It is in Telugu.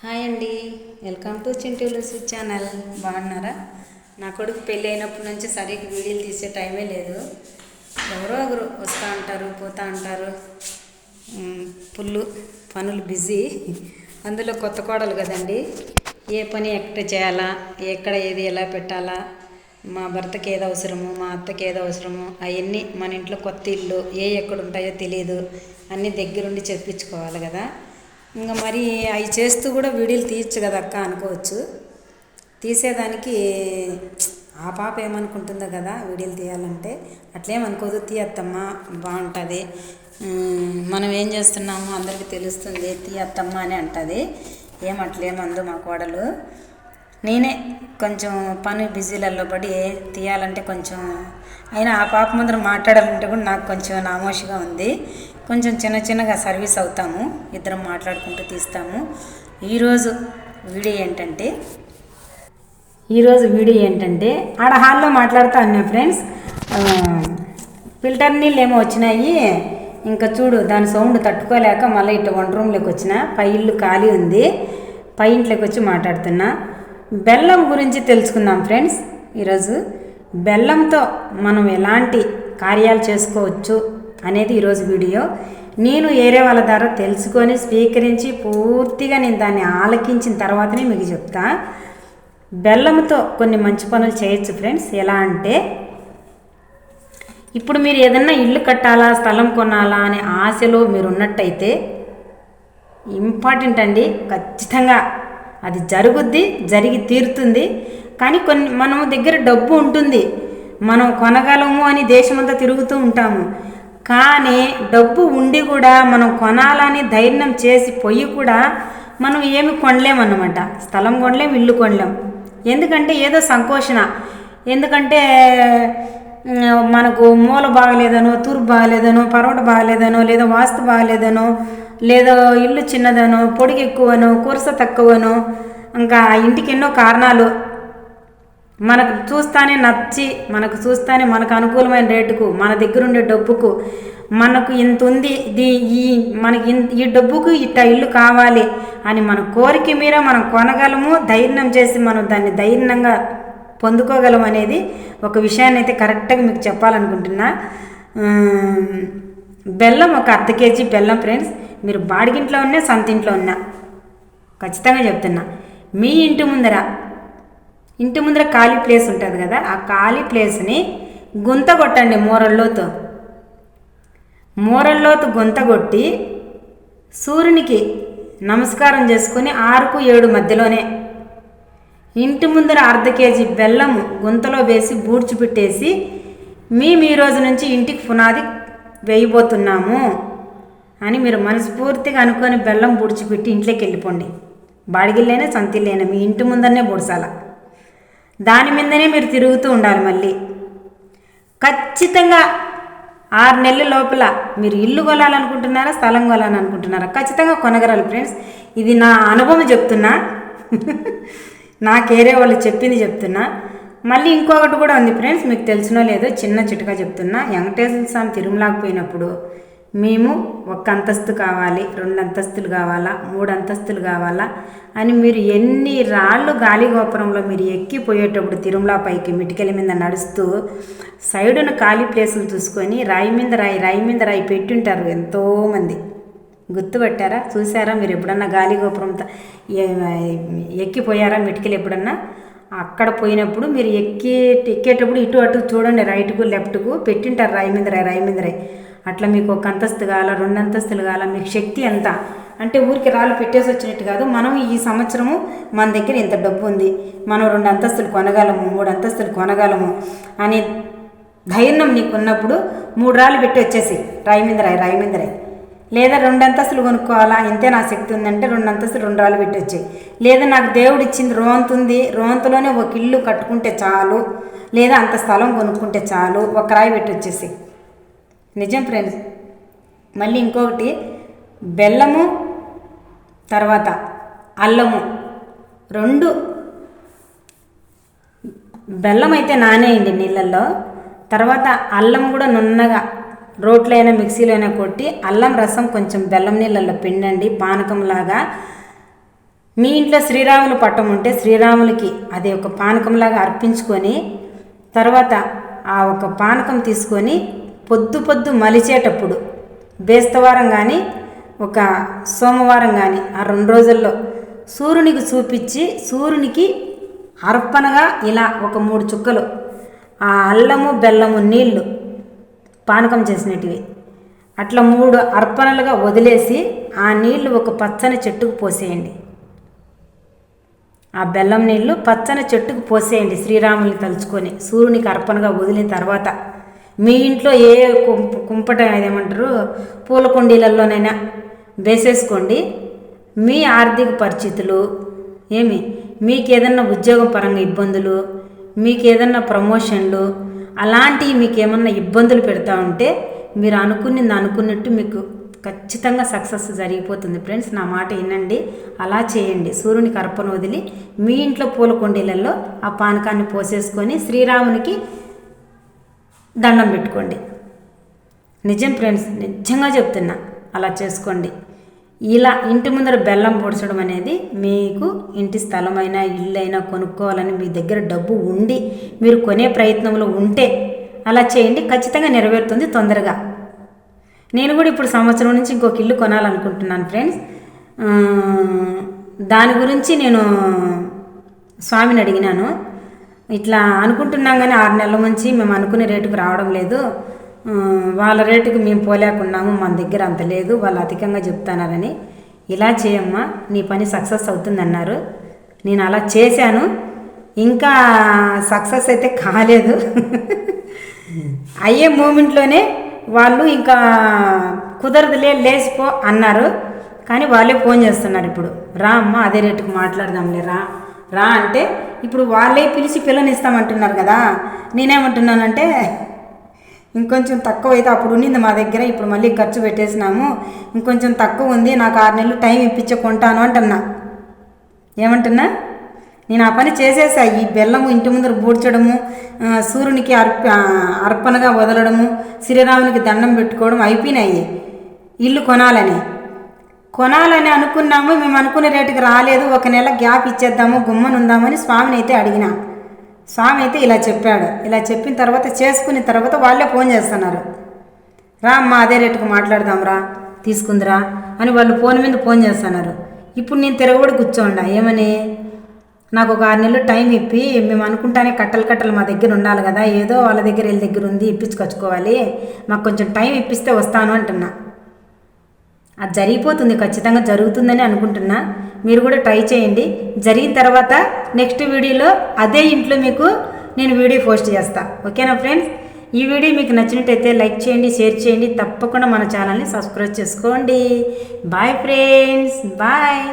హాయ్ అండి, welcome to Chintu Lucy channel. బాగున్నారా? నా కొడుకు పెళ్ళి అయినప్పటి నుంచి సరిగ్గా వీడియోలు తీసే టైమే లేదు. ఎవరో ఒకరు వస్తూ ఉంటారు, పోతూ ఉంటారు. ఫుల్ పనులు బిజీ. అందులో కొత్త కోడలు కదండి, ఏ పని ఎక్కడ చేయాలా, ఎక్కడ ఏది ఎలా పెట్టాలా, మా భర్తకి ఏది అవసరమో, మా అత్తకి ఏది అవసరమో అవన్నీ మన ఇంట్లో కొత్త ఇల్లు ఎక్కడ ఉంటాయో తెలియదు, అన్నీ దగ్గరుండి చెప్పించుకోవాలి కదా. ఇంకా మరి అవి చేస్తూ కూడా వీడియోలు తీయచ్చు కదా అక్క అనుకోవచ్చు. తీసేదానికి ఆ పాప ఏమనుకుంటుందో కదా, వీడియోలు తీయాలంటే అట్లేమనుకోదు, తీయత్తమ్మా బాగుంటుంది, మనం ఏం చేస్తున్నామో అందరికీ తెలుస్తుంది, తీయత్తమ్మా అని అంటుంది. ఏమట్లేమందు మా కోడలు. నేనే కొంచెం పని బిజీలలో పడి తీయాలంటే కొంచెం, అయినా ఆ పాప ముందర మాట్లాడాలంటే కూడా నాకు కొంచెం నామోషిగా ఉంది. కొంచెం చిన్నగా సర్వీస్ అవుతాము, ఇద్దరం మాట్లాడుకుంటూ తీస్తాము. ఈరోజు వీడియో ఏంటంటే ఆడ హాల్లో మాట్లాడుతూ ఉన్నా ఫ్రెండ్స్. ఫిల్టర్ నీళ్ళు ఏమో వచ్చినాయి, ఇంకా చూడు దాని సౌండ్ తట్టుకోలేక మళ్ళీ ఇట్లా వంట రూమ్లోకి వచ్చిన. పై ఇల్లు ఖాళీ ఉంది, పై ఇంట్లోకి వచ్చి మాట్లాడుతున్నా. బెల్లం గురించి తెలుసుకుందాం ఫ్రెండ్స్. ఈరోజు బెల్లంతో మనం ఎలాంటి కార్యాలు చేసుకోవచ్చు అనేది ఈరోజు వీడియో. నేను ఏరే వాళ్ళ ద్వారా తెలుసుకొని స్వీకరించి పూర్తిగా నేను దాన్ని ఆలకించిన తర్వాతనే మీకు చెప్తా. బెల్లంతో కొన్ని మంచి పనులు చేయొచ్చు ఫ్రెండ్స్. ఎలా అంటే, ఇప్పుడు మీరు ఏదన్నా ఇల్లు కట్టాలా, స్థలం కొనాలా అనే ఆశలో మీరు ఉన్నట్టయితే ఇంపార్టెంట్ అండి, ఖచ్చితంగా అది జరుగుద్ది, జరిగి తీరుతుంది. కానీ మనం దగ్గర డబ్బు ఉంటుంది, మనం కొనగలము అని దేశమంతా తిరుగుతూ ఉంటాము. కానీ డబ్బు ఉండి కూడా మనం కొనాలని ధైర్యం చేసి పోయి కూడా మనం ఏమి కొనలేమన్నమాట. స్థలం కొనలేం, ఇల్లు కొనలేం. ఎందుకంటే ఏదో సంకోచన. ఎందుకంటే మనకు మూల బాగలేదనో, తూర్పు బాగలేదనో, పరోట బాగలేదనో, లేదా వాస్తు బాగలేదనో, లేదా ఇల్లు చిన్నదనో, పొడిగి ఎక్కువనో, కురస తక్కువనో, ఇంకా ఇంటికి ఎన్నో కారణాలు. మనకు చూస్తానే నచ్చి, మనకు అనుకూలమైన రేటుకు, మన దగ్గర ఉండే డబ్బుకు, మనకు ఇంత ఉంది, మనకి ఈ డబ్బుకు ఇట్ట ఇల్లు కావాలి అని మన కోరిక మీద మనం కొనగలము. ధైర్యం చేసి మనం దాన్ని ధైర్యంగా పొందుకోగలం అనేది ఒక విషయాన్ని అయితే కరెక్ట్గా మీకు చెప్పాలనుకుంటున్నా. బెల్లం ఒక అర్ధ కేజీ బెల్లం ఫ్రెండ్స్. మీరు బాడిగింట్లో ఉన్నా, సొంత ఇంట్లో ఉన్నా ఖచ్చితంగా చెప్తున్నా, మీ ఇంటి ముందర ఖాళీ ప్లేస్ ఉంటుంది కదా, ఆ ఖాళీ ప్లేస్ని గుంత కొట్టండి. మూరల్లోతు గుంత కొట్టి సూర్యునికి నమస్కారం చేసుకొని 6-7 మధ్యలోనే ఇంటి ముందర అర్ధ కేజీ బెల్లం గుంతలో వేసి బూడ్చిపెట్టేసి ఈ రోజు నుంచి ఇంటికి పునాది వేయబోతున్నాము అని మీరు మనస్ఫూర్తిగా అనుకొని బెల్లం బూడ్చిపెట్టి ఇంట్లోకి వెళ్ళిపోండి. బాడిగిల్లైనా, సొంతిల్లైనా మీ ఇంటి ముందరనే బూడ్చాల. దాని మీదనే మీరు తిరుగుతూ ఉండాలి. మళ్ళీ ఖచ్చితంగా 6 నెలల లోపల మీరు ఇల్లు కొనాలనుకుంటున్నారా, స్థలం కొనాలనుకుంటున్నారా, ఖచ్చితంగా కొనగలరు ఫ్రెండ్స్. ఇది నా అనుభవం చెప్తున్నా, నాకేరే వాళ్ళు చెప్పింది చెప్తున్నా. మళ్ళీ ఇంకొకటి కూడా ఉంది ఫ్రెండ్స్, మీకు తెలిసినో లేదో చిన్న చిటుకా చెప్తున్నా. వెంకటేశ్వర స్వామి తిరుమలకు పోయినప్పుడు మేము 1 అంతస్తు కావాలి, 2 అంతస్తులు కావాలా, 3 అంతస్తులు కావాలా అని మీరు ఎన్ని రాళ్ళు గాలి గోపురంలో మీరు ఎక్కిపోయేటప్పుడు తిరుమల పైకి మిటికెల మీద నడుస్తూ సైడును ఖాళీ ప్లేసులు చూసుకొని రాయి మీద రాయి పెట్టింటారు ఎంతోమంది. గుర్తుపట్టారా? చూసారా? మీరు ఎప్పుడన్నా గాలి గోపురం ఎక్కిపోయారా? మిటికెలు ఎప్పుడన్నా అక్కడ పోయినప్పుడు మీరు ఎక్కేటప్పుడు ఇటు అటు చూడండి, రైట్కు లెఫ్ట్కు పెట్టింటారు రాయి మీద రాయి. అట్లా మీకు 1 అంతస్తు కావాలా, 2 అంతస్తులు కావాలా, మీకు శక్తి ఎంత అంటే ఊరికి రాళ్ళు పెట్టేసి వచ్చినట్టు కాదు. మనం ఈ సంవత్సరము మన దగ్గర ఇంత డబ్బు ఉంది, మనం 2 అంతస్తులు కొనగలము, 3 అంతస్తులు కొనగలము అనే ధైర్యం నీకు ఉన్నప్పుడు 3 రాళ్ళు పెట్టి వచ్చేసి రాయి మీద రాయి. లేదా 2 అంతస్తులు కొనుక్కోవాలా, ఇంతే నా శక్తి ఉందంటే 2 అంతస్తులు 2 రాళ్ళు పెట్టి వచ్చాయి. లేదా నాకు దేవుడు ఇచ్చింది రోంత ఉంది, రోంతలోనే 1 ఇల్లు కట్టుకుంటే చాలు, లేదా అంత స్థలం కొనుక్కుంటే చాలు, 1 రాయి పెట్టి వచ్చేసి. నిజం ఫ్రెండ్స్. మళ్ళీ ఇంకొకటి, బెల్లము తర్వాత అల్లము 2, బెల్లం అయితే నానేయండి నీళ్ళల్లో, తర్వాత అల్లం కూడా నున్నగా రోట్లో అయినా మిక్సీలో అయినా కొట్టి అల్లం రసం కొంచెం బెల్లం నీళ్ళల్లో పిండండి పానకంలాగా. మీ ఇంట్లో శ్రీరాములు పట్టం ఉంటే శ్రీరాములకి అది ఒక పానకంలాగా అర్పించుకొని తర్వాత ఆ ఒక పానకం తీసుకొని పొద్దు మలిచేటప్పుడు బేస్తవారం కానీ ఒక సోమవారం కానీ ఆ 2 రోజుల్లో సూర్యునికి చూపించి సూర్యునికి అర్పణగా ఇలా ఒక 3 చుక్కలు ఆ అల్లము బెల్లము నీళ్ళు పానకం చేసినటివి అట్లా 3 అర్పణలుగా వదిలేసి ఆ నీళ్లు ఒక పచ్చని చెట్టుకు పోసేయండి. ఆ బెల్లం నీళ్ళు పచ్చని చెట్టుకు పోసేయండి. శ్రీరాముని తలుచుకొని సూర్యునికి అర్పణగా వదిలిన తర్వాత మీ ఇంట్లో ఏ కుంపట ఏమంటారు పూల కుండీలలోనైనా వేసేసుకోండి. మీ ఆర్థిక పరిస్థితులు మీకు ఏదన్నా ఉద్యోగం పరంగా ఇబ్బందులు, మీకు ఏదన్నా ప్రమోషన్లు అలాంటివి మీకు ఏమన్నా ఇబ్బందులు పెడతా ఉంటే మీరు అనుకున్నట్టు మీకు ఖచ్చితంగా సక్సెస్ జరిగిపోతుంది ఫ్రెండ్స్. నా మాట వినండి, అలా చేయండి. సూర్యునికి అర్పణ వదిలి మీ ఇంట్లో పూల కుండీలలో ఆ పానకాన్ని పోసేసుకొని శ్రీరామునికి దండం పెట్టుకోండి. నిజం ఫ్రెండ్స్, నిజంగా చెప్తున్నా, అలా చేసుకోండి. ఇలా ఇంటి ముందర బెల్లం పొడచడం అనేది మీకు ఇంటి స్థలమైనా ఇల్లైనా కొనుక్కోవాలని మీ దగ్గర డబ్బు ఉండి మీరు కొనే ప్రయత్నంలో ఉంటే అలా చేయండి, ఖచ్చితంగా నెరవేరుతుంది తొందరగా. నేను కూడా ఇప్పుడు సంవత్సరం నుంచి ఇంకొక ఇల్లు కొనాలనుకుంటున్నాను ఫ్రెండ్స్. దాని గురించి నేను స్వామిని అడిగినాను. ఇట్లా అనుకుంటున్నాం కానీ 6 నెలల నుంచి మేము అనుకునే రేటుకు రావడం లేదు, వాళ్ళ రేటుకు మేము పోలేకున్నాము, మన దగ్గర అంత లేదు, వాళ్ళు అధికంగా చెప్తున్నారని. ఇలా చేయమ్మా, నీ పని సక్సెస్ అవుతుందన్నారు. నేను అలా చేశాను, ఇంకా సక్సెస్ అయితే కాలేదు. అయ్యే మూమెంట్లోనే వాళ్ళు ఇంకా కుదరదులే లేచిపో అన్నారు. కానీ వాళ్ళే ఫోన్ చేస్తున్నారు ఇప్పుడు, రా అమ్మ అదే రేటుకు మాట్లాడదాంలే రా అంటే ఇప్పుడు వాళ్ళే పిలిచి పిల్లనిస్తామంటున్నారు కదా. నేనేమంటున్నానంటే ఇంకొంచెం తక్కువ అయితే అప్పుడు ఉన్నింది మా దగ్గర, ఇప్పుడు మళ్ళీ ఖర్చు పెట్టేసినాము, ఇంకొంచెం తక్కువ ఉంది, నాకు 6 నెలలు టైం ఇప్పించే కొంటాను అంటున్నా. ఏమంటున్నా, నేను ఆ పని చేసేసా. ఈ బెల్లము ఇంటి ముందర బూడ్చడము, సూర్యునికి అర్పణగా వదలడము, శ్రీరామునికి దండం పెట్టుకోవడం అయిపోయినాయి. ఇల్లు కొనాలని అనుకున్నాము, మేము అనుకునే రేటుకి రాలేదు, 1 నెల గ్యాప్ ఇచ్చేద్దాము, గుమ్మనుందామని స్వామిని అయితే అడిగినా. స్వామి అయితే ఇలా చెప్పాడు. ఇలా చెప్పిన తర్వాత చేసుకున్న తర్వాత వాళ్ళే ఫోన్ చేస్తున్నారు, రా అమ్మ అదే రేటుకు మాట్లాడదాం రా, తీసుకుందిరా అని వాళ్ళు ఫోన్ మీద ఫోన్ చేస్తున్నారు. ఇప్పుడు నేను తిరగబడి కూర్చోండా ఏమని, నాకు ఒక 6 నెలలు టైం ఇప్పి, మేము అనుకుంటానే కట్టలు మా దగ్గర ఉండాలి కదా, ఏదో వాళ్ళ దగ్గర వీళ్ళ దగ్గర ఉంది ఇప్పించుకొచ్చుకోవాలి, మాకు కొంచెం టైం ఇప్పిస్తే వస్తాను అంటున్నా. అది జరిగిపోతుంది, ఖచ్చితంగా జరుగుతుందని అనుకుంటున్నా. మీరు కూడా ట్రై చేయండి. జరిగిన తర్వాత నెక్స్ట్ వీడియోలో అదే ఇంట్లో మీకు నేను వీడియో పోస్ట్ చేస్తా. ఓకేనా ఫ్రెండ్స్? ఈ వీడియో మీకు నచ్చినట్టయితే లైక్ చేయండి, షేర్ చేయండి, తప్పకుండా మన ఛానల్ని సబ్స్క్రైబ్ చేసుకోండి. Bye friends, bye.